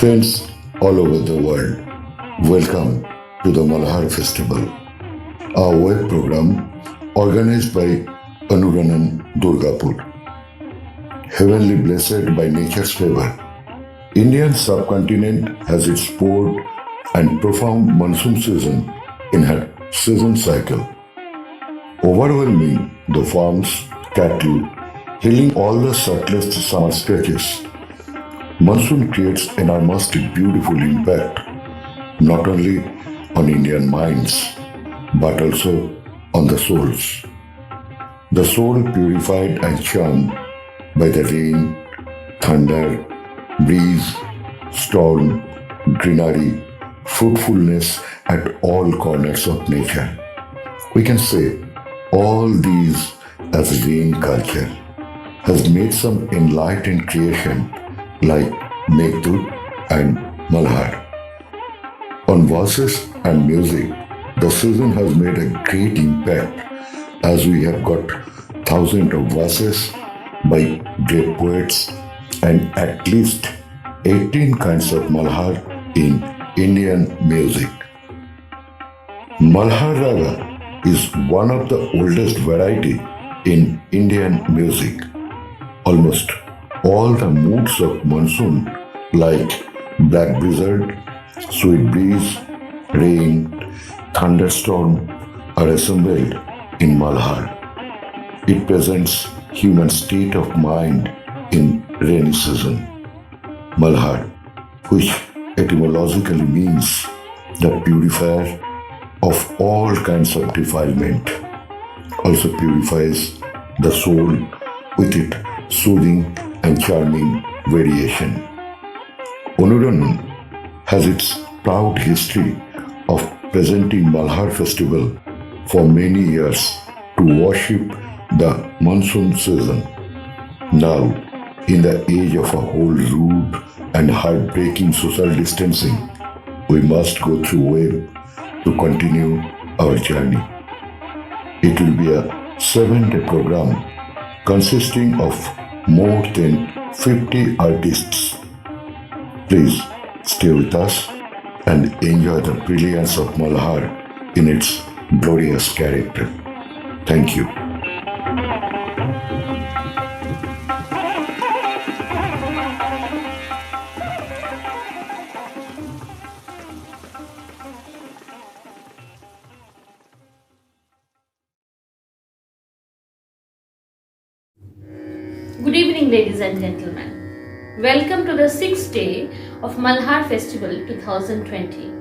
Friends all over the world, welcome to the Malhar Festival, a web program organized by Anuranan Durgapur. Heavenly blessed by nature's favor, Indian subcontinent has its broad and profound monsoon season in her season cycle, overwhelming the farms, cattle, healing all the subtlest summer stretches. Monsoon creates enormously beautiful impact not only on Indian minds but also on the souls. The soul purified and charmed by the rain, thunder, breeze, storm, greenery, fruitfulness at all corners of nature. We can say all these as rain culture has made some enlightened creation like Meghdut and Malhar. On verses and music, the season has made a great impact as we have got thousands of verses by great poets and at least 18 kinds of Malhar in Indian music. Malhar Raga is one of the oldest variety in Indian music. Almost all the moods of monsoon like black blizzard, sweet breeze, rain, thunderstorm are assembled in Malhar. It presents human state of mind in rainy season. Malhar, which etymologically means the purifier of all kinds of defilement, also purifies the soul with its soothing and charming variation. Onuran has its proud history of presenting Malhar festival for many years to worship the monsoon season. Now, in the age of a whole rude and heartbreaking social distancing, we must go through web to continue our journey. It will be a 7-day program consisting of more than 50 artists. Please stay with us and enjoy the brilliance of Malhar in its glorious character. Thank you. Good evening, ladies and gentlemen. Welcome to the 6th day of Malhar Festival 2020.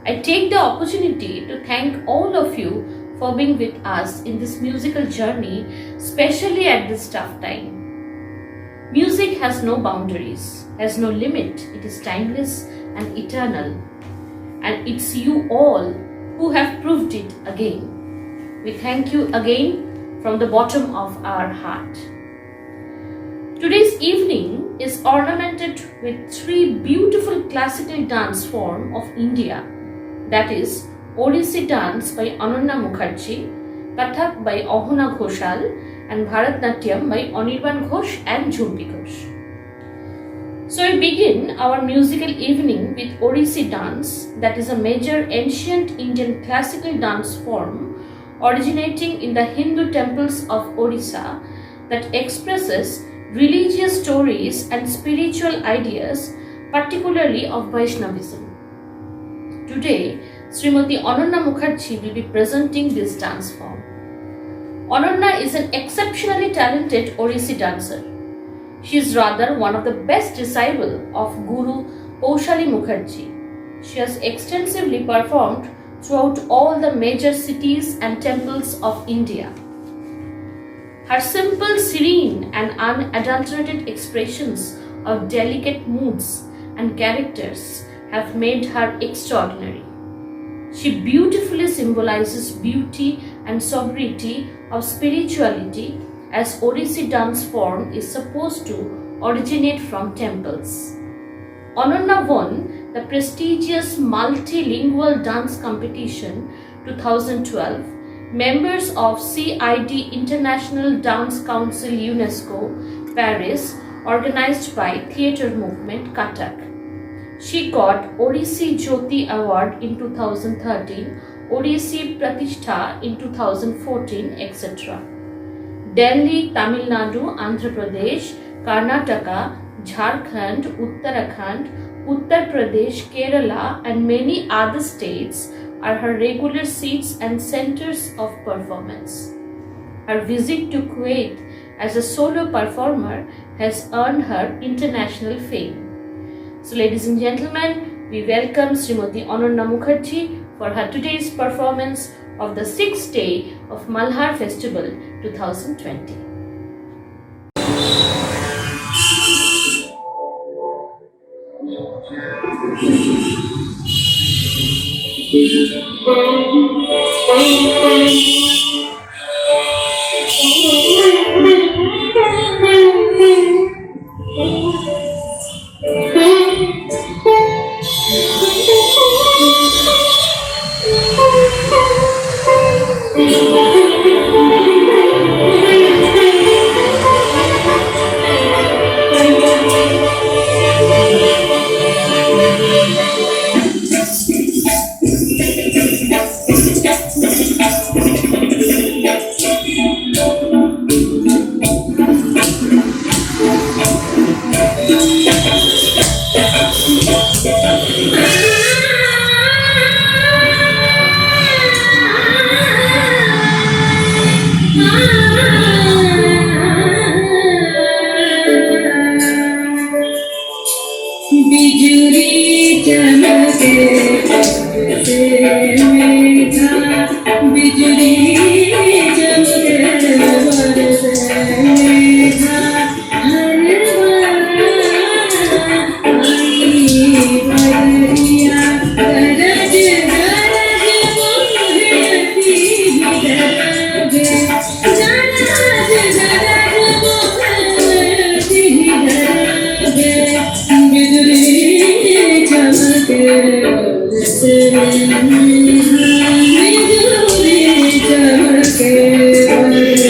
I take the opportunity to thank all of you for being with us in this musical journey, especially at this tough time. Music has no boundaries, has no limit. It is timeless and eternal. And it's you all who have proved it again. We thank you again from the bottom of our heart. Today's evening is ornamented with 3 beautiful classical dance forms of India, that is Odissi dance by Ananya Mukherjee, Kathak by Ahuna Ghoshal and Bharatnatyam by Anirban Ghosh and Jhumpi Ghosh. So we begin our musical evening with Odissi dance, that is a major ancient Indian classical dance form originating in the Hindu temples of Odisha that expresses religious stories and spiritual ideas, particularly of Vaishnavism. Today, Srimati Ananya Mukherjee will be presenting this dance form. Ananya is an exceptionally talented Odissi dancer. She is rather one of the best disciples of Guru Paushali Mukherjee. She has extensively performed throughout all the major cities and temples of India. Her simple, serene and unadulterated expressions of delicate moods and characters have made her extraordinary. She beautifully symbolizes beauty and sobriety of spirituality, as Odissi dance form is supposed to originate from temples. Ananya won the prestigious multilingual dance competition 2012. Members of CID International Dance Council UNESCO, Paris, organized by Theatre Movement, Kathak. She got Odissi Jyoti Award in 2013, Odissi Pratishtha in 2014, etc. Delhi, Tamil Nadu, Andhra Pradesh, Karnataka, Jharkhand, Uttarakhand, Uttar Pradesh, Kerala, and many other states are her regular seats and centers of performance. Her visit to Kuwait as a solo performer has earned her international fame. So, ladies and gentlemen, we welcome Srimati Ananya Mukherjee for her today's performance of the 6th day of Malhar Festival 2020. बिजुली चमके से मेघा बिजुली चमके बरसे मेघा हर बरिया गरज गरज मोहे गरज गरज गरज मोहे गरज बिजुली चमके बरसे बिजुली चमके बरसे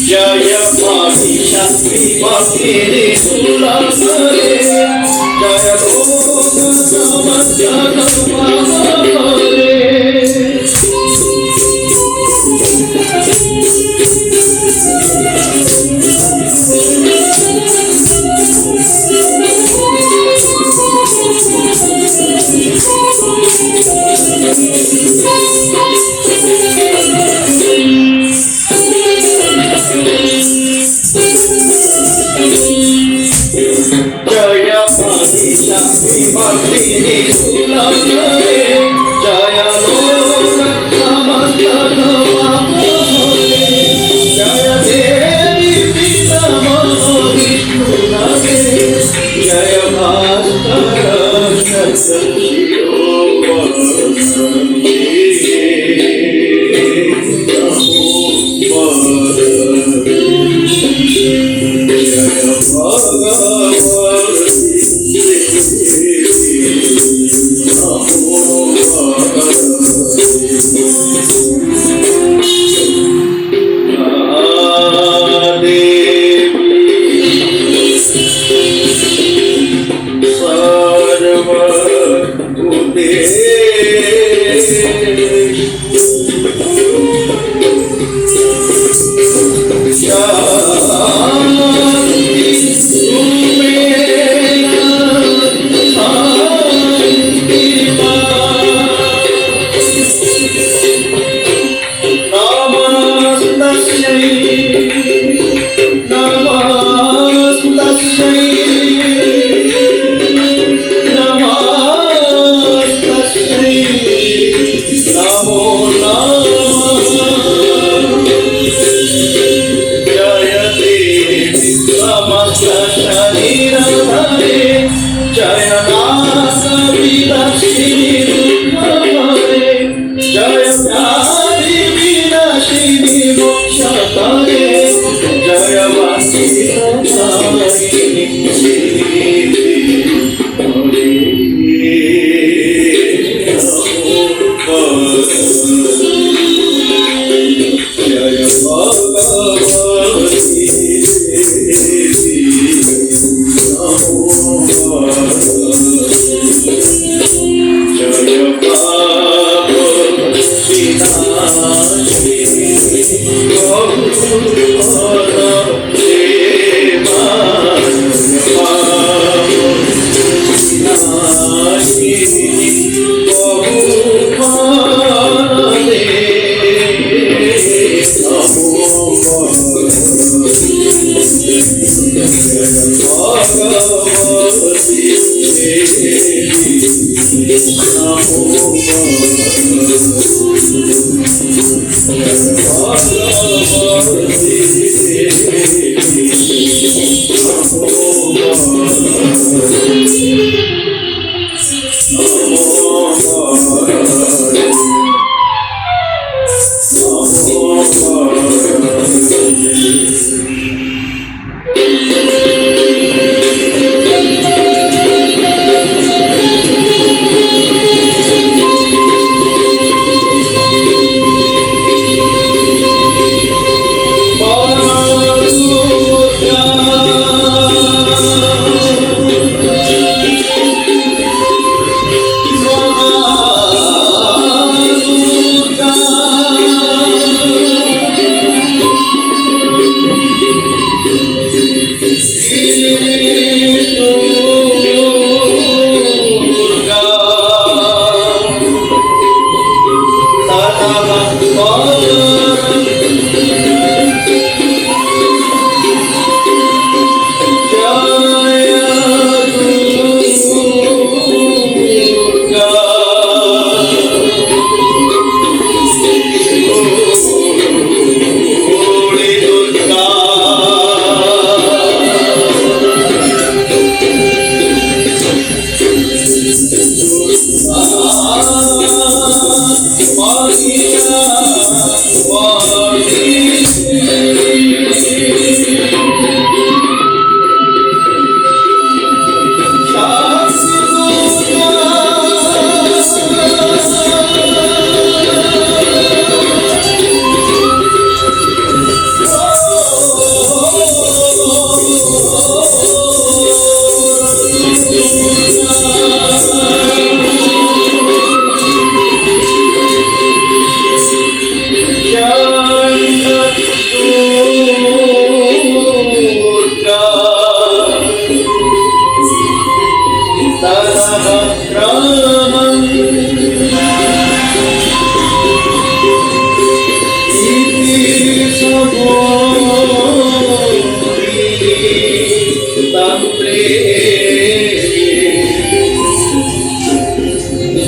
Jaya Bhakti Shakti Bhakti Sula Hare Jaya Goga Samadhyana Hare Jaya Bhakti Shakti Bhakti Sula Hare Jaya Goga Samadhyana Hare Jaya Devi Pita Vishnu Hare Jaya Bhaskara Shakshiro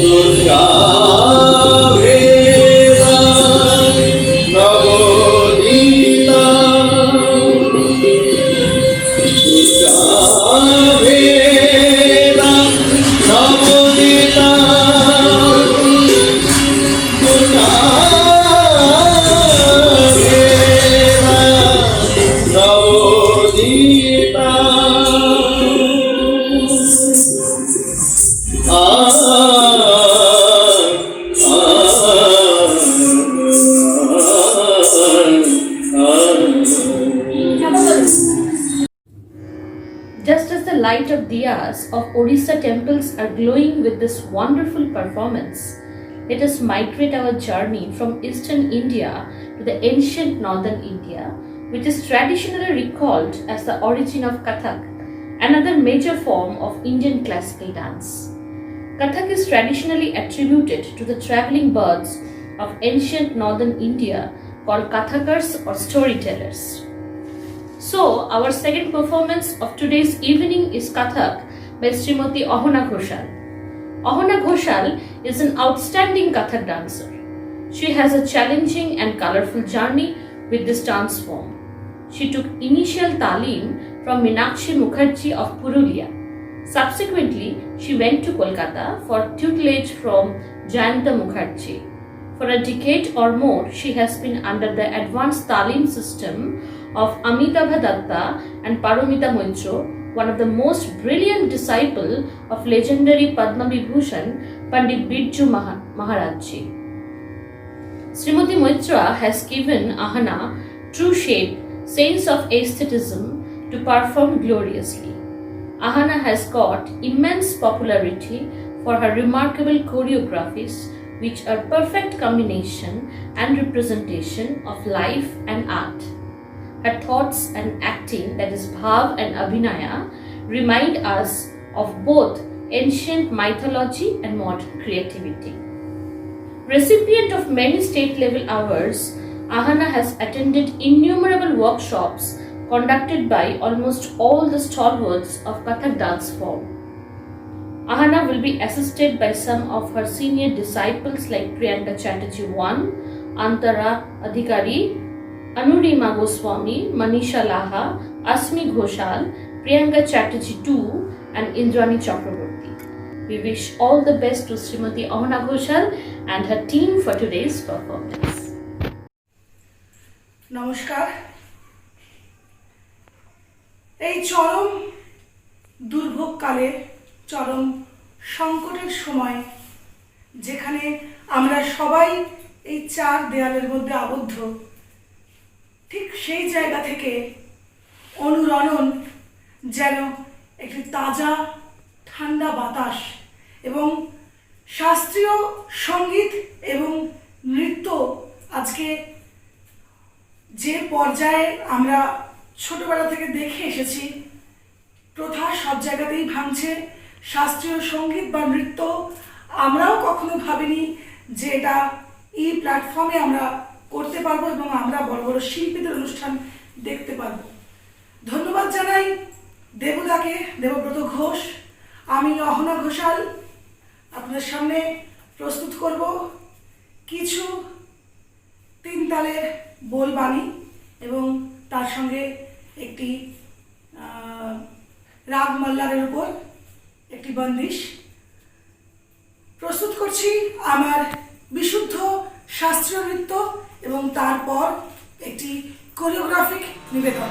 Durga ভেদা নবনীতা দুর্গা ভেদা নবনীতা দুর্গা ভেদা Nabanita Just as the light of diyas of Orissa temples are glowing with this wonderful performance, let us migrate our journey from eastern India to the ancient northern India, which is traditionally recalled as the origin of Kathak, another major form of Indian classical dance. Kathak is traditionally attributed to the traveling birds of ancient northern India called Kathakars or storytellers. So, our second performance of today's evening is Kathak by Srimati Ahana Ghoshal. Ahana Ghoshal is an outstanding Kathak dancer. She has a challenging and colorful journey with this dance form. She took initial talim from Meenakshi Mukherjee of Purulia. Subsequently, she went to Kolkata for tutelage from Jayanta Mukherjee. For a decade or more, she has been under the advanced talim system of Amitabha Datta and Paramita Moitra, one of the most brilliant disciples of legendary Padma Vibhushan Pandit Birju Maharajji. Srimati Moitra has given Ahana true shape, sense of aestheticism to perform gloriously. Ahana has got immense popularity for her remarkable choreographies, which are perfect combination and representation of life and art. Her thoughts and acting, that is bhav and abhinaya, remind us of both ancient mythology and modern creativity. Recipient of many state-level awards, Ahana has attended innumerable workshops conducted by almost all the stalwarts of Kathak dance form. Ahana will be assisted by some of her senior disciples like Priyanka Chatterjee 1, Antara Adhikari, Anurima Goswami, Manisha Laha, Asmi Ghoshal, Priyanka Chatterjee 2 and Indrani Chakraborty. We wish all the best to Srimati Ahana Ghoshal and her team for today's performance. নমস্কার। এই চরম দুর্ভোগকালে, চরম সংকটের সময়, যেখানে আমরা সবাই এই চার দেয়ালের মধ্যে আবদ্ধ, ঠিক সেই জায়গা থেকে অনুরণন যেন একটি তাজা ঠান্ডা বাতাস এবং শাস্ত্রীয় সঙ্গীত এবং নৃত্য আজকে যে পর্যায়ে আমরা ছোটবেলা থেকে দেখে এসেছি, প্রথা সব জায়গাতেই ভাঙছে। শাস্ত্রীয় সঙ্গীত বা নৃত্য আমরাও কখনো ভাবিনি যে এটা এই প্ল্যাটফর্মে আমরা করতে পারবো এবং আমরা বড় বড় শিল্পীদের অনুষ্ঠান দেখতে পারবো। ধন্যবাদ জানাই দেবদাকে, দেবব্রত ঘোষ। আমি অহনা ঘোষাল আপনাদের সামনে প্রস্তুত করব কিছু তিন তালের বোলবাণী এবং তার সঙ্গে একটি রাগ মল্লারের উপর একটি বন্দিশ প্রস্তুত করছি আমার বিশুদ্ধ শাস্ত্রীয় নৃত্য এবং তারপর একটি কোরিওগ্রাফিক নিবেদন।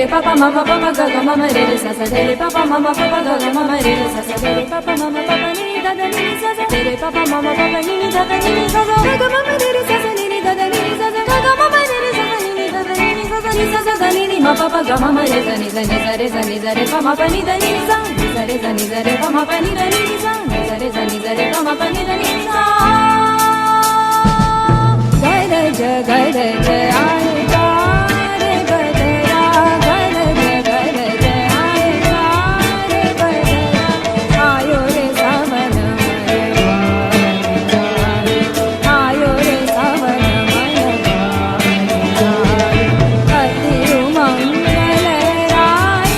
Re papa mama papa ga ga mama re re sa sa re papa mama papa ga ga mama re re sa sa re papa mama papa ni ni da da ni ni sa sa re papa mama papa ni ni da da ni ni sa sa ga ga mama re re sa sa ni ni da da ni ni sa sa ga ga mama re re sa sa ni ni da da ni ni sa sa ni sa sa da ni ni ma papa ga mama re sa ni sa ni sa re pa ma pa ni da ni ni sa ni sa ni sa re pa ma pa ni da ni ni sa ni sa ni sa re pa ma pa ni da ni ni sa gai re jai आए रे गदरा gai re जय आए रे गदरा आयो रे सावन आयो रे सावन अति मंगल राय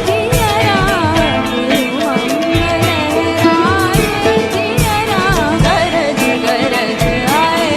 जियरा अति मंगल राय जियरा गरज गरज आए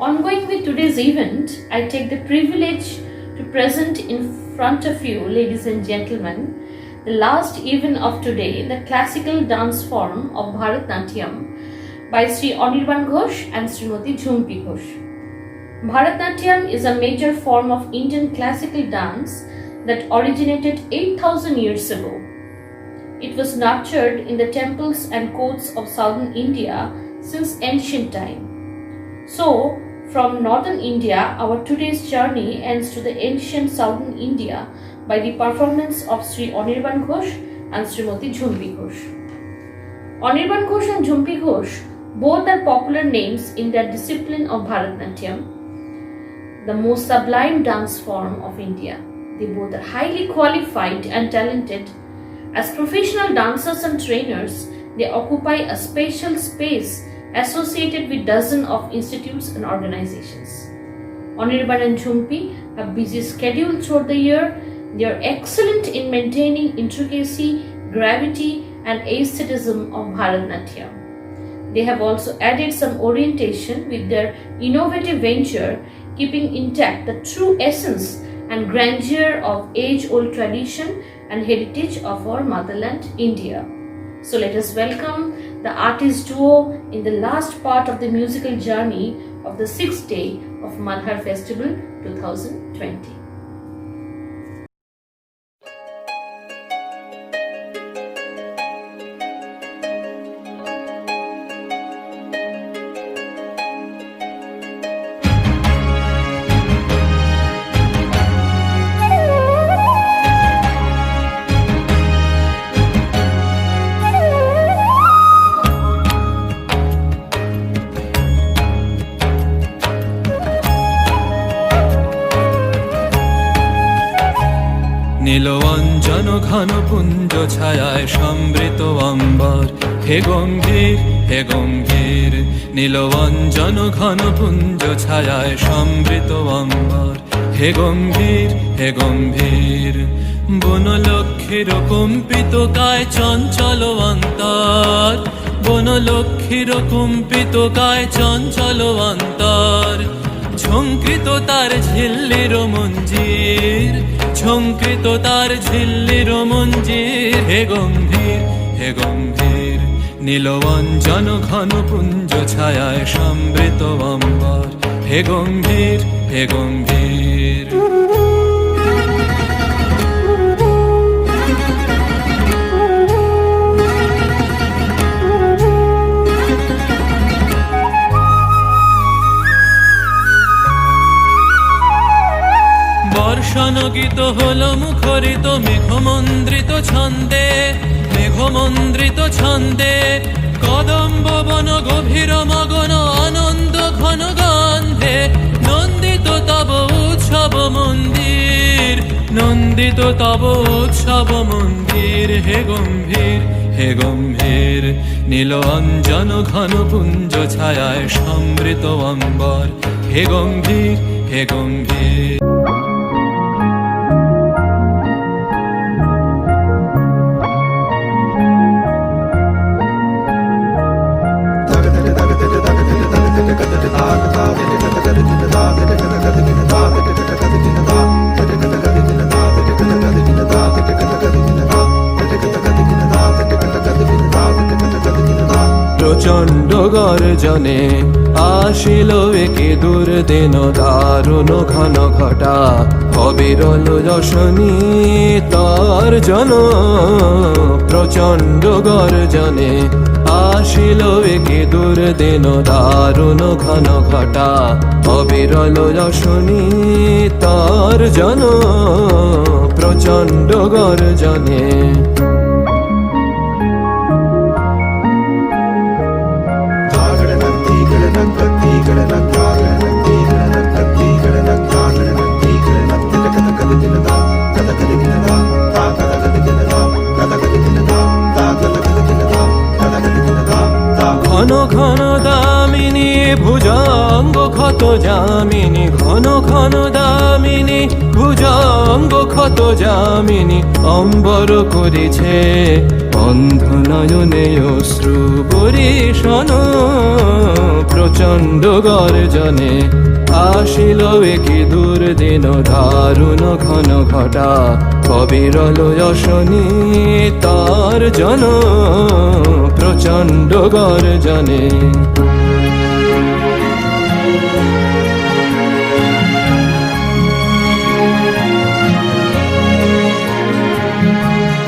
Ongoing with today's event, I take the privilege to present in front of you, ladies and gentlemen, the last event of today, the classical dance form of Bharatnatyam by Sri Anirban Ghosh and Srimati Jhumpi Ghosh. Bharatnatyam is a major form of Indian classical dance that originated 8,000 years ago. It was nurtured in the temples and courts of southern India since ancient time. So, from northern India, our today's journey ends to the ancient southern India by the performance of Sri Anirban Ghosh and Srimati Jhumpi Ghosh. Anirban Ghosh and Jhumpi Ghosh both are popular names in their discipline of Bharatnatyam, the most sublime dance form of India. They both are highly qualified and talented. As professional dancers and trainers, they occupy a special space associated with dozens of institutes and organizations. Anirban and Jhumpi have busy schedule throughout the year. They are excellent in maintaining intricacy, gravity, and aestheticism of Bharatnatyam. They have also added some orientation with their innovative venture, keeping intact the true essence and grandeur of age-old tradition and heritage of our motherland, India. So let us welcome the artist duo in the last part of the musical journey of the 6th day of Malhar Festival 2020. নীলবঞ্জন ঘন পুঞ্জ ছায়ায় সমৃত অম্বর হে গম্ভীর হে গম্ভীর নীলবঞ্জন ঘন পুঞ্জ ছায়ায় সমৃত অম্বর হে গম্ভীর হে গম্ভীর বনলক্ষ্মীর কম্পিত কায় চঞ্চল অন্তর বনলক্ষ্মীর কম্পিত কায় চঞ্চল অন্তর ঝঙ্কৃত তার ঝিল্লির মঞ্জির ঝঙ্কৃত তার ঝিল্লির মঞ্জির হে গম্ভীর হে গম্ভীর নীলবঞ্জন ঘন পুঞ্জ ছায়ায় সমৃত অম্বর হে গম্ভীর হে গম্ভীর বর্ষণগীত হল মুখরিত মেঘমন্দ্রিত ছন্দে মেঘমন্দ্রিত ছন্দে কদম্ব বন গভীর মগন আনন্দ ঘন গন্ধে নন্দিত তব উৎসব মন্দির নন্দিত তব উৎসব মন্দির হে গম্ভীর হে গম্ভীর নীলঞ্জন ঘন পুঞ্জ ছায়ায় সমৃত অম্বর হে গম্ভীর হে গম্ভীর প্রচণ্ড গর্জনে আসিল একে দুর্দিন দারুণ ঘন ঘটা অবিরল যশনী তার জন প্রচণ্ড গর্জনে আসিল একে দুর্দিন দারুণ ঘন ঘটা অবিরল যশনী তার জন প্রচণ্ড গর্জনে ঘন ঘন দামিনী ভুজঙ্গ ক্ষত যামিনী ঘন ঘন ঘন দামিনী ভুজঙ্গ ক্ষত যামিনী অম্বর করেছে অন্ধ নয়নে অশ্রু বরিশন প্রচণ্ড গর্জনে আসিল একি দুর্দিন দারুণ ঘন ঘটা কবিরল যশনী তার জন প্রচণ্ড গর্জনে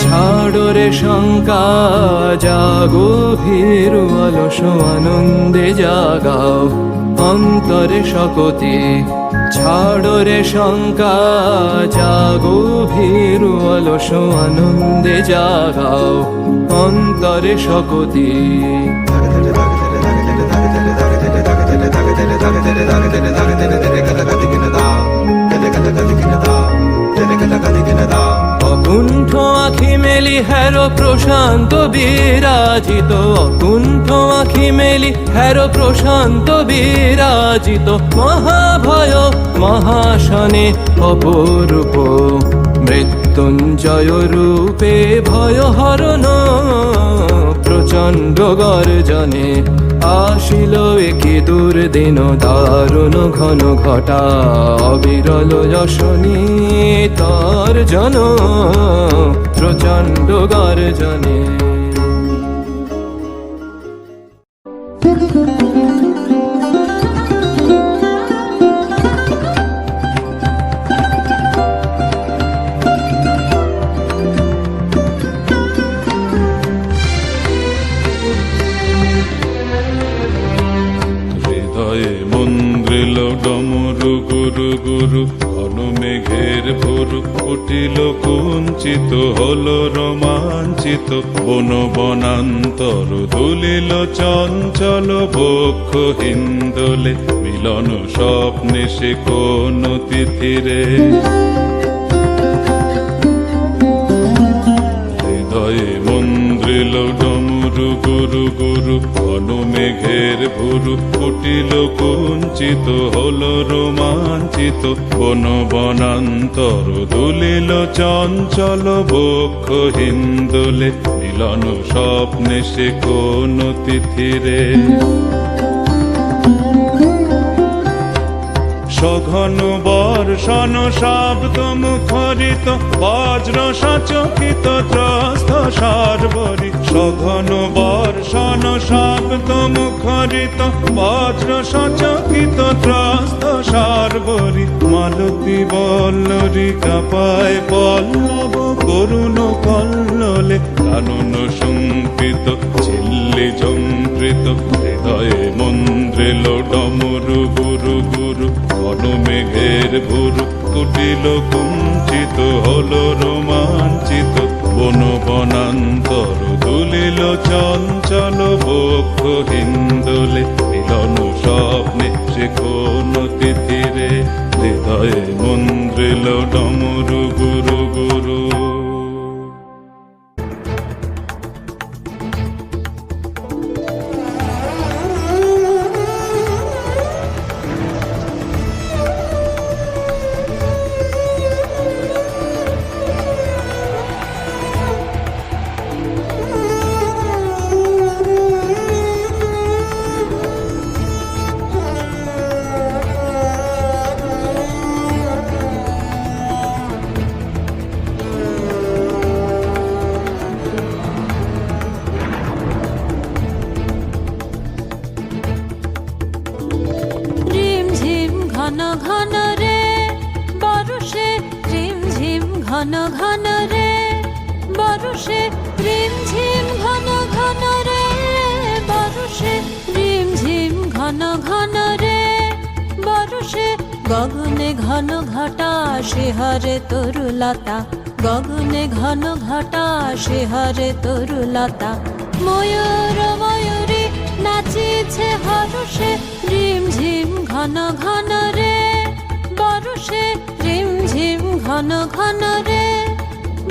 ছাড়রে শঙ্কা জাগো ভীরু অলস আনন্দে জাগাও অন্তরে শকতি ছাড়রে শঙ্কা জাগো ভীরু অলস আনন্দে জাগাও অন্তরে শকতি অকুণ্ঠ আখি মেলি হের প্রশান্ত বিরাজিত অকুণ্ঠ আখি মেলি হের প্রশান্ত বিরাজিত মহাভয় মহাশনে অপরূপ মৃত্যুঞ্জয় রূপে ভয় হরণ প্রচণ্ড গর্জনে আসিল একি দুর্দিন দারুণ ঘন ঘটা অবিরল যশনী তার জন প্রচণ্ড গর্জনে মন্দ্রিল ডমরু গুরু গুরু ঘন মেঘের ভুরু উঠিল কুঞ্চিত হলো রোমাঞ্চিত বন বনান্তর দুলিল চঞ্চল বক্ষ হিন্দোলে মিলন স্বপ্নে সে কোন তিথিরে হৃদয়ে মন্দ্রিল ডমরু গুরু গুরু ঘন মেঘের ভুরু ফুটিল কুঞ্চিত হলো রোমাঞ্চিত বন বনান্তর দুলিল চঞ্চল বক্ষ হিন্দোলে মিলন স্বপ্নে সে কোন তিথিরে সঘন বর্ষণ শব্দ মুখরিত বজ্র সচকিত ত্রস্ত সার্বরী সঘন বর্ষণ শব্দ মুখরিত বজ্র সচকিত ত্রস্ত সার্বরী মালতী বল্লরী কাপায় পল্লব করুণ কল্লোলে কানন সংকৃত ঝিল্লি ঝঙ্কৃত হৃদয়ে মন্দ্রিল ডমরু গুরু গুরু ঘন মেঘের ভুরু কুটিল কুঞ্চিত হলো রোমাঞ্চিত বন বনান্তর দুলিল চঞ্চল বক্ষ হিন্দোলে মিলন স্বপ্নে সে কোন তিথিরে হৃদয়ে মন্দ্রিল ডমরু গুরু গুরু ঘন ঘন রে বর্ষে ঝিম ঝিম ঘন ঘন রে বর্ষে রিম ঝিম ঘন ঘন রে বর্ষে রিম ঝিম ঘন ঘন রে বর্ষে গগনে ঘন ঘটা শিহরে তরুলতা গগনে ঘন ঘটা শিহরে তরুলতা ময়ূর ময়ূরী নাচিছে হর্ষে রিম ঝিম ঘন ঘন রে বর্ষে রিম ঝিম ঘন ঘন রে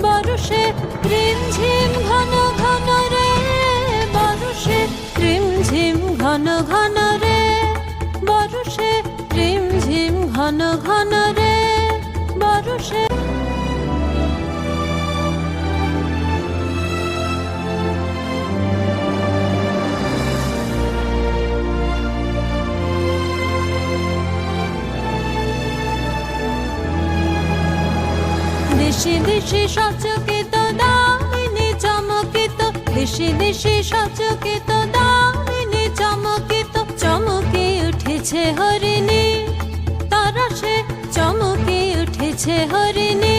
বর্ষে রিম ঝিম ঘন ঘন রে বর্ষে রিম ঝিম ঘন ঘন রে বর্ষে রিম ঝিম ঘন ঘন রে বরষে দেশে দেশে সচকিত দামিনী চমকিত দেশে দেশে সচকিত দামিনী চমকিত চমকে উঠেছে হরিণী তারা সে চমকে উঠেছে হরিণী